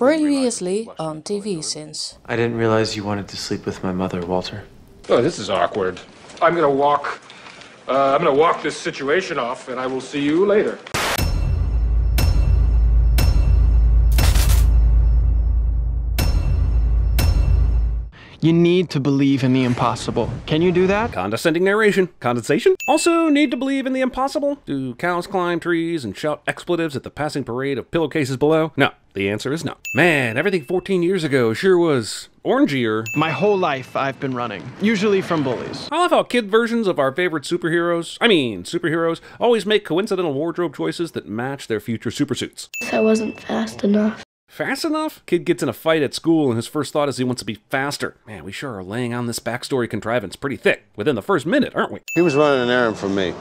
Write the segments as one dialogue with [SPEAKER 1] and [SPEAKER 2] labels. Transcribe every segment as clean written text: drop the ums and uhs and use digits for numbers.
[SPEAKER 1] Previously on TV Sins.
[SPEAKER 2] I didn't realize you wanted to sleep with my mother, Walter.
[SPEAKER 3] Oh, this is awkward. I'm gonna walk this situation off, and I will see you later.
[SPEAKER 4] You need to believe in the impossible. Can you do that?
[SPEAKER 5] Condescending narration. Condensation? Also need to believe in the impossible? Do cows climb trees and shout expletives at the passing parade of pillowcases below? No. The answer is no. Man, everything 14 years ago sure was orangier.
[SPEAKER 4] My whole life I've been running, usually from bullies.
[SPEAKER 5] I love how kid versions of our favorite superheroes, always make coincidental wardrobe choices that match their future supersuits.
[SPEAKER 6] I wasn't fast enough.
[SPEAKER 5] Fast enough? Kid gets in a fight at school and his first thought is he wants to be faster. Man, we sure are laying on this backstory contrivance pretty thick within the first minute, aren't we?
[SPEAKER 7] He was running an errand for me.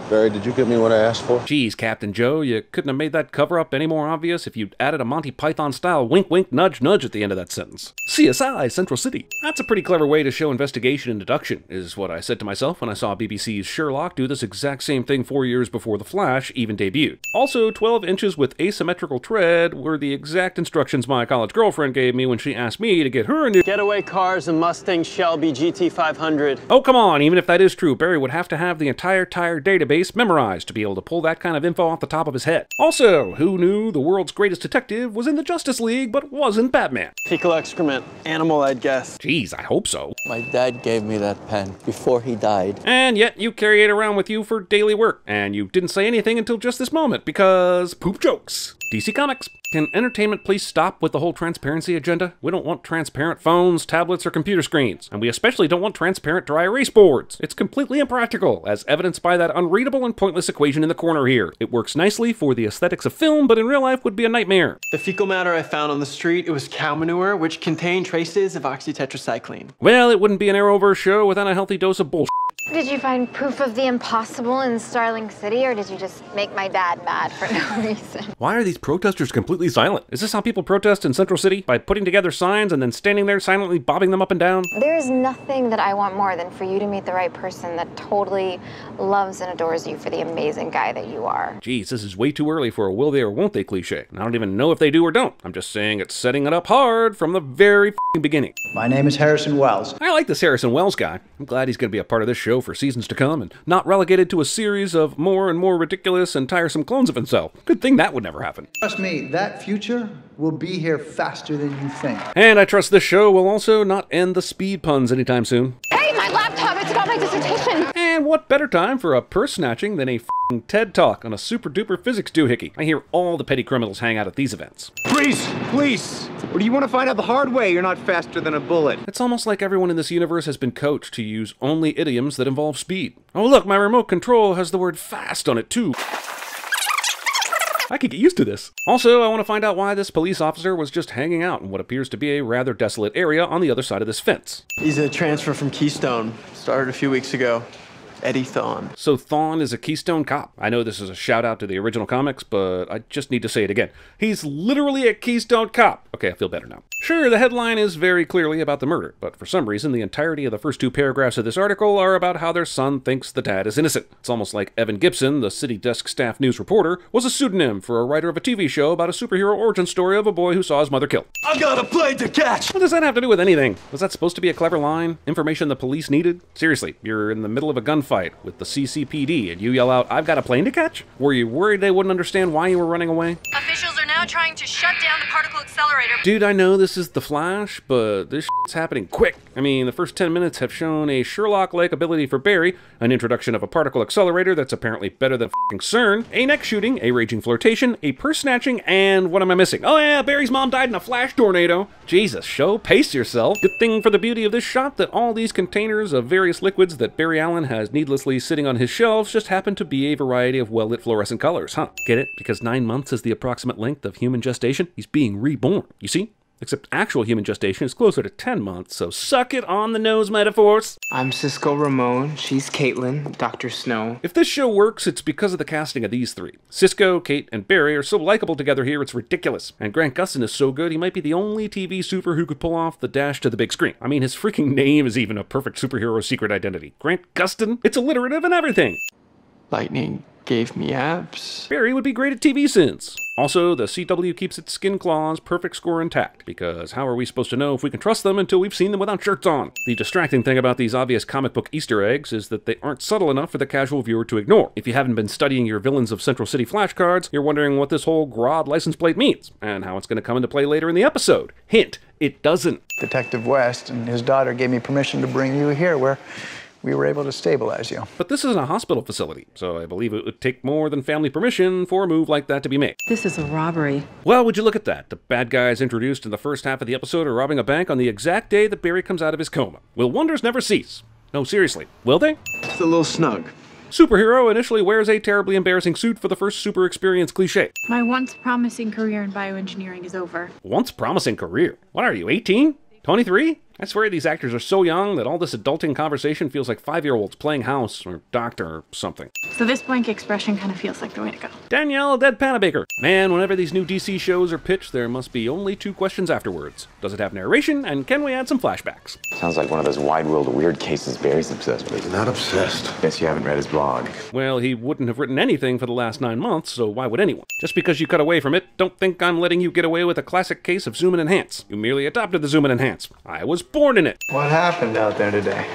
[SPEAKER 7] Barry, did you give me what I asked for?
[SPEAKER 5] Geez, Captain Joe, you couldn't have made that cover-up any more obvious if you'd added a Monty Python-style wink-wink, nudge-nudge at the end of that sentence. CSI, Central City. That's a pretty clever way to show investigation and deduction, is what I said to myself when I saw BBC's Sherlock do this exact same thing 4 years before The Flash even debuted. Also, 12 inches with asymmetrical tread were the exact instructions my college girlfriend gave me when she asked me to get her a new
[SPEAKER 4] Getaway cars, a Mustang Shelby GT500.
[SPEAKER 5] Oh, come on, even if that is true, Barry would have to have the entire tire database memorized to be able to pull that kind of info off the top of his head. Also, who knew the world's greatest detective was in the Justice League but wasn't Batman?
[SPEAKER 4] Fecal excrement. Animal, I'd guess.
[SPEAKER 5] Geez, I hope so.
[SPEAKER 8] My dad gave me that pen before he died.
[SPEAKER 5] And yet you carry it around with you for daily work, and you didn't say anything until just this moment because poop jokes. DC Comics. Can entertainment please stop with the whole transparency agenda? We don't want transparent phones, tablets, or computer screens. And we especially don't want transparent dry erase boards. It's completely impractical, as evidenced by that unreadable and pointless equation in the corner here. It works nicely for the aesthetics of film, but in real life would be a nightmare.
[SPEAKER 4] The fecal matter I found on the street, it was cow manure, which contained traces of oxytetracycline.
[SPEAKER 5] Well, it wouldn't be an Arrowverse show without a healthy dose of bullshit.
[SPEAKER 9] Did you find proof of the impossible in Starling City, or did you just make my dad mad for no reason?
[SPEAKER 5] Why are these protesters completely silent? Is this how people protest in Central City? By putting together signs and then standing there silently bobbing them up and down?
[SPEAKER 9] There is nothing that I want more than for you to meet the right person that totally loves and adores you for the amazing guy that you are.
[SPEAKER 5] Geez, this is way too early for a will they or won't they cliche. And I don't even know if they do or don't. I'm just saying it's setting it up hard from the very beginning.
[SPEAKER 10] My name is Harrison Wells.
[SPEAKER 5] I like this Harrison Wells guy. I'm glad he's going to be a part of this show for seasons to come and not relegated to a series of more and more ridiculous and tiresome clones of himself. Good thing that would never happen.
[SPEAKER 10] Trust me, that future will be here faster than you think.
[SPEAKER 5] And I trust this show will also not end the speed puns anytime soon.
[SPEAKER 9] Hey, my laptop! It's about my dissertation!
[SPEAKER 5] And what better time for a purse snatching than a f***ing TED Talk on a super duper physics doohickey? I hear all the petty criminals hang out at these events.
[SPEAKER 11] Freeze! Please! Or do you want to find out the hard way? You're not faster than a bullet.
[SPEAKER 5] It's almost like everyone in this universe has been coached to use only idioms that involve speed. Oh look, my remote control has the word fast on it too. I could get used to this. Also, I want to find out why this police officer was just hanging out in what appears to be a rather desolate area on the other side of this fence.
[SPEAKER 4] He's a transfer from Keystone. Started a few weeks ago. Eddie Thawne.
[SPEAKER 5] So Thawne is a Keystone Cop. I know this is a shout out to the original comics, but I just need to say it again. He's literally a Keystone Cop. Okay, I feel better now. Sure, the headline is very clearly about the murder, but for some reason the entirety of the first 2 paragraphs of this article are about how their son thinks the dad is innocent. It's almost like Evan Gibson, the city desk staff news reporter, was a pseudonym for a writer of a TV show about a superhero origin story of a boy who saw his mother killed.
[SPEAKER 11] I got a plane to catch!
[SPEAKER 5] What does that have to do with anything? Was that supposed to be a clever line? Information the police needed? Seriously, you're in the middle of a gunfight with the CCPD and you yell out, "I've got a plane to catch"? Were you worried they wouldn't understand why you were running away?
[SPEAKER 12] Officials are now trying to shut down the particle accelerator.
[SPEAKER 5] Dude, I know this is The Flash, but this shit's happening quick. I mean, the first 10 minutes have shown a Sherlock-like ability for Barry, an introduction of a particle accelerator that's apparently better than f***ing CERN, a neck shooting, a raging flirtation, a purse snatching, and what am I missing? Oh yeah, Barry's mom died in a flash tornado. Jesus, show, pace yourself. Good thing for the beauty of this shot that all these containers of various liquids that Barry Allen has needlessly sitting on his shelves just happen to be a variety of well-lit fluorescent colors, huh? Get it? Because 9 months is the approximate length of human gestation. He's being reborn, you see? Except actual human gestation is closer to 10 months, so suck it on the nose, metaphors.
[SPEAKER 13] I'm Cisco Ramon, she's Caitlin, Dr. Snow.
[SPEAKER 5] If this show works, it's because of the casting of these 3. Cisco, Kate, and Barry are so likable together here, it's ridiculous. And Grant Gustin is so good, he might be the only TV super who could pull off the dash to the big screen. I mean, his freaking name is even a perfect superhero secret identity. Grant Gustin? It's alliterative and everything.
[SPEAKER 4] Lightning gave me abs.
[SPEAKER 5] Barry would be great at TV sins. Also, the CW keeps its skin claws perfect score intact, because how are we supposed to know if we can trust them until we've seen them without shirts on? The distracting thing about these obvious comic book Easter eggs is that they aren't subtle enough for the casual viewer to ignore. If you haven't been studying your Villains of Central City flashcards, you're wondering what this whole Grodd license plate means, and how it's going to come into play later in the episode. Hint, it doesn't.
[SPEAKER 10] Detective West and his daughter gave me permission to bring you here where we were able to stabilize you.
[SPEAKER 5] But this isn't a hospital facility, so I believe it would take more than family permission for a move like that to be made.
[SPEAKER 14] This is a robbery.
[SPEAKER 5] Well, would you look at that? The bad guys introduced in the first half of the episode are robbing a bank on the exact day that Barry comes out of his coma. Will wonders never cease? No, seriously, will they?
[SPEAKER 4] It's a little snug.
[SPEAKER 5] Superhero initially wears a terribly embarrassing suit for the first super experience cliche.
[SPEAKER 15] My once promising career in bioengineering is over.
[SPEAKER 5] Once promising career? What are you, 18? 23? I swear these actors are so young that all this adulting conversation feels like 5-year-olds playing house or doctor or something.
[SPEAKER 15] So this blank expression kind of feels like the way to go.
[SPEAKER 5] Danielle Dead Panabaker. Man, whenever these new DC shows are pitched, there must be only 2 questions afterwards. Does it have narration, and can we add some flashbacks?
[SPEAKER 16] Sounds like one of those wide world weird cases Barry's obsessed with.
[SPEAKER 7] He's not obsessed.
[SPEAKER 16] Guess you haven't read his blog.
[SPEAKER 5] Well, he wouldn't have written anything for the last 9 months, so why would anyone? Just because you cut away from it, don't think I'm letting you get away with a classic case of zoom and enhance. You merely adopted the zoom and enhance. I was born in it.
[SPEAKER 10] What happened out there today?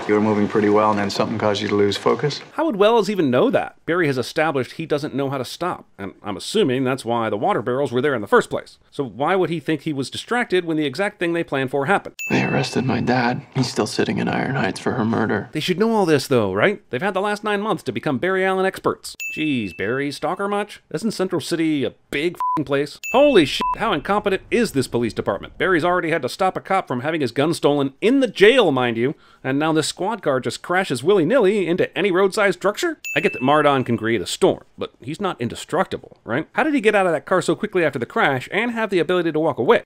[SPEAKER 10] You were moving pretty well and then something caused you to lose focus?
[SPEAKER 5] How would Wells even know that? Barry has established he doesn't know how to stop, and I'm assuming that's why the water barrels were there in the first place. So why would he think he was distracted when the exact thing they planned for happened?
[SPEAKER 4] They arrested my dad. He's still sitting in Iron Heights for her murder.
[SPEAKER 5] They should know all this though, right? They've had the last 9 months to become Barry Allen experts. Geez, Barry, stalker much? Isn't Central City a big f***ing place? Holy shit, how incompetent is this police department? Barry's already had to stop a cop from having his gun stolen in the jail, mind you, and now this squad car just crashes willy-nilly into any roadside structure? I get that Mardon can create a storm, but he's not indestructible, right? How did he get out of that car so quickly after the crash and have the ability to walk away?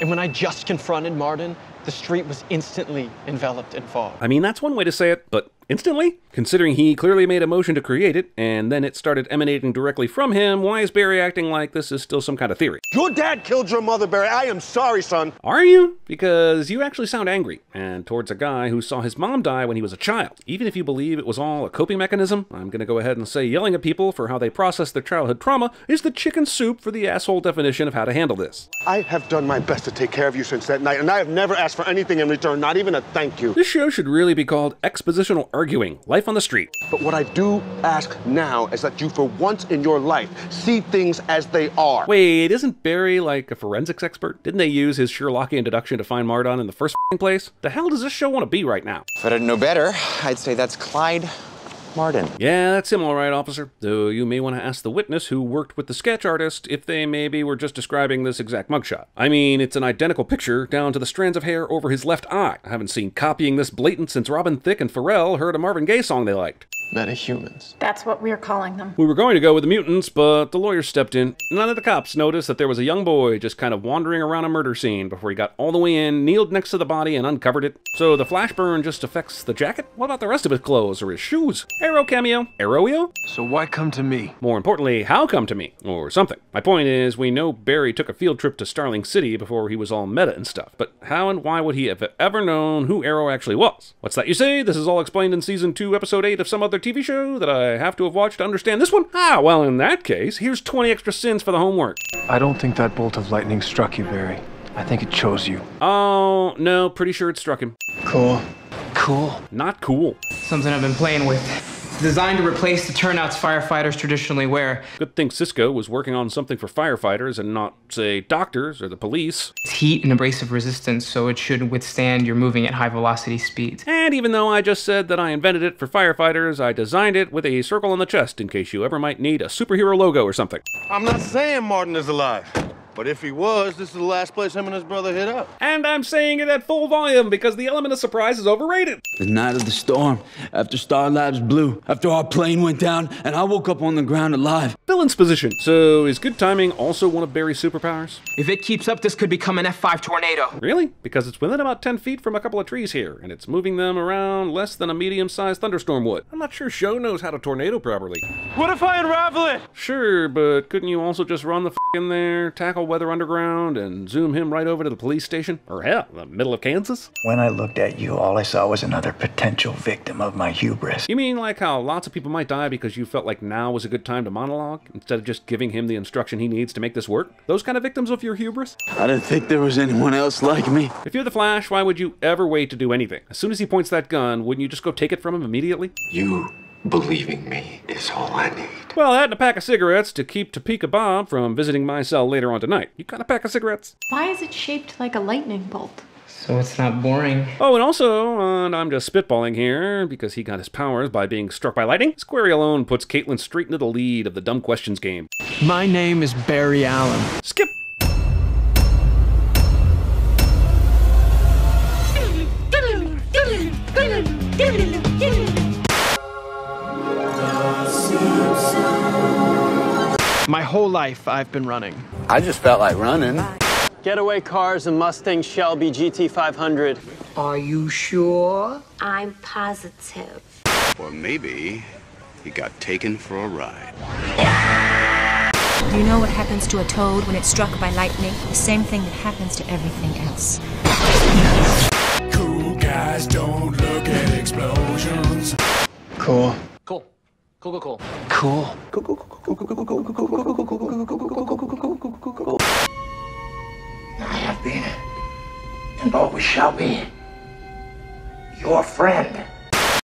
[SPEAKER 4] And when I just confronted Martin, the street was instantly enveloped in fog.
[SPEAKER 5] I mean, that's one way to say it, but instantly? Considering he clearly made a motion to create it, and then it started emanating directly from him, why is Barry acting like this is still some kind of theory?
[SPEAKER 7] Your dad killed your mother, Barry. I am sorry, son.
[SPEAKER 5] Are you? Because you actually sound angry, and towards a guy who saw his mom die when he was a child. Even if you believe it was all a coping mechanism, I'm gonna go ahead and say yelling at people for how they process their childhood trauma is the chicken soup for the asshole definition of how to handle this.
[SPEAKER 7] I have done my best to take care of you since that night, and I have never asked for anything in return, not even a thank you.
[SPEAKER 5] This show should really be called Expositional Arguing, Life on the Street.
[SPEAKER 7] But what I do ask now is that you, for once in your life, see things as they are.
[SPEAKER 5] Wait, isn't Barry like a forensics expert? Didn't they use his Sherlockian deduction to find Mardon in the first place? The hell does this show want to be right now?
[SPEAKER 16] If I didn't know better, I'd say that's Clyde Martin.
[SPEAKER 5] Yeah, that's him all right, officer. Though you may want to ask the witness who worked with the sketch artist if they maybe were just describing this exact mugshot. I mean, it's an identical picture down to the strands of hair over his left eye. I haven't seen copying this blatant since Robin Thicke and Pharrell heard a Marvin Gaye song they liked.
[SPEAKER 4] Metahumans.
[SPEAKER 15] That's what we're calling them.
[SPEAKER 5] We were going to go with the mutants, but the lawyer stepped in. None of the cops noticed that there was a young boy just kind of wandering around a murder scene before he got all the way in, kneeled next to the body, and uncovered it. So the flash burn just affects the jacket? What about the rest of his clothes or his shoes? Arrow cameo? Arrow-io?
[SPEAKER 11] So why come to me?
[SPEAKER 5] More importantly, how come to me? Or something. My point is, we know Barry took a field trip to Starling City before he was all meta and stuff, but how and why would he have ever known who Arrow actually was? What's that you say? This is all explained in Season 2, Episode 8 of some other TV show that I have to have watched to understand this one? Ah, well, in that case, here's 20 extra sins for the homework.
[SPEAKER 11] I don't think that bolt of lightning struck you, Barry. I think it chose you.
[SPEAKER 5] Oh, no, pretty sure it struck him.
[SPEAKER 13] Cool.
[SPEAKER 11] Cool.
[SPEAKER 5] Not cool.
[SPEAKER 13] Something I've been playing with. It's designed to replace the turnouts firefighters traditionally wear.
[SPEAKER 5] Good thing Cisco was working on something for firefighters and not, say, doctors or the police.
[SPEAKER 13] It's heat and abrasive resistance, so it should withstand your moving at high velocity speeds.
[SPEAKER 5] And even though I just said that I invented it for firefighters, I designed it with a circle on the chest in case you ever might need a superhero logo or something.
[SPEAKER 7] I'm not saying Martin is alive. But if he was, this is the last place him and his brother hit up.
[SPEAKER 5] And I'm saying it at full volume because the element of surprise is overrated.
[SPEAKER 17] The night of the storm, after Star Labs blew, after our plane went down, and I woke up on the ground alive.
[SPEAKER 5] Villain's position. So is good timing also one of Barry's superpowers?
[SPEAKER 13] If it keeps up, this could become an F5 tornado.
[SPEAKER 5] Really? Because it's within about 10 feet from a couple of trees here, and it's moving them around less than a medium-sized thunderstorm would. I'm not sure Show knows how to tornado properly.
[SPEAKER 11] What if I unravel it?
[SPEAKER 5] Sure, but couldn't you also just run the f*** in there, tackle Weather Underground and zoom him right over to the police station? Or hell, the middle of Kansas?
[SPEAKER 10] When I looked at you, all I saw was another potential victim of my hubris.
[SPEAKER 5] You mean like how lots of people might die because you felt like now was a good time to monologue, instead of just giving him the instruction he needs to make this work? Those kind of victims of your hubris?
[SPEAKER 17] I didn't think there was anyone else like me.
[SPEAKER 5] If you're the Flash, why would you ever wait to do anything? As soon as he points that gun, wouldn't you just go take it from him immediately?
[SPEAKER 14] You believing me is all I need.
[SPEAKER 5] Well, that and a pack of cigarettes to keep Topeka Bob from visiting my cell later on tonight. You got a pack of cigarettes?
[SPEAKER 15] Why is it shaped like a lightning bolt?
[SPEAKER 13] So it's not boring.
[SPEAKER 5] Oh, and also, and I'm just spitballing here, because he got his powers by being struck by lightning, Squarey alone puts Caitlin straight into the lead of the dumb questions game.
[SPEAKER 13] My name is Barry Allen.
[SPEAKER 5] Skip!
[SPEAKER 13] My whole life, I've been running.
[SPEAKER 8] I just felt like running.
[SPEAKER 4] Getaway cars, a Mustang Shelby GT500.
[SPEAKER 18] Are you sure?
[SPEAKER 19] I'm positive.
[SPEAKER 20] Or maybe he got taken for a ride.
[SPEAKER 21] Do you know what happens to a toad when it's struck by lightning? The same thing that happens to everything else.
[SPEAKER 22] Cool guys don't look at explosions.
[SPEAKER 13] Cool.
[SPEAKER 23] Cool. Cool, cool,
[SPEAKER 13] Cool.
[SPEAKER 18] I have been, and always shall be, your friend.